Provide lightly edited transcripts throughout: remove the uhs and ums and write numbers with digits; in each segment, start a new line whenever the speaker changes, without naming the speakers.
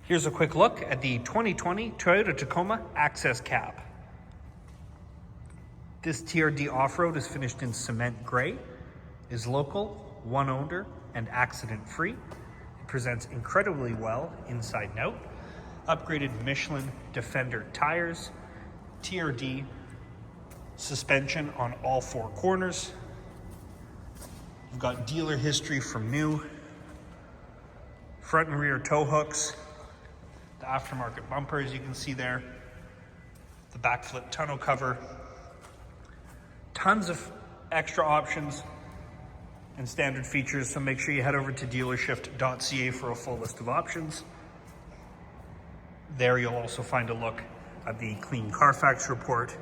Here's a quick look at the 2020 Toyota Tacoma Access Cab. This TRD off-road is finished in cement gray, is local, one owner, and accident-free. It presents incredibly well inside and out. Upgraded Michelin Defender tires, TRD suspension on all four corners. You've got dealer history from new, front and rear tow hooks, the aftermarket bumper as you can see there, the backflip tonneau cover, tons of extra options and standard features, so make sure you head over to dealershift.ca for a full list of options. There you'll also find a look at the clean Carfax report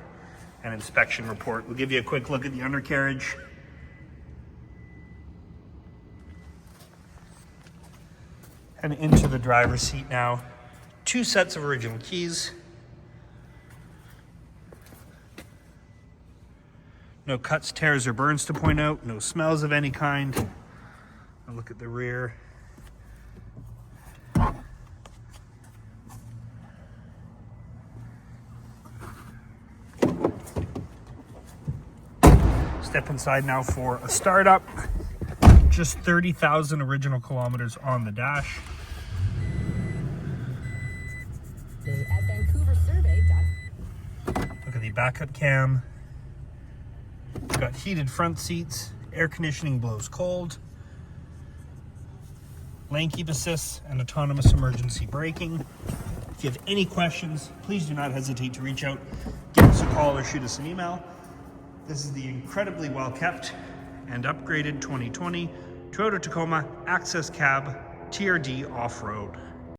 and inspection report. We'll give you a quick look at the undercarriage. And into the driver's seat now. 2 sets of original keys. No cuts, tears, or burns to point out. No smells of any kind. I'll look at the rear. Step inside now for a startup. Just 30,000 original kilometers on the dash.
At VancouverSurvey.
Look at the backup cam. We've got heated front seats, air conditioning blows cold, lane keep assists, and autonomous emergency braking. If you have any questions, please do not hesitate to reach out, give us a call, or shoot us an email. This is the incredibly well kept and upgraded 2020 Toyota Tacoma Access Cab TRD Off-Road.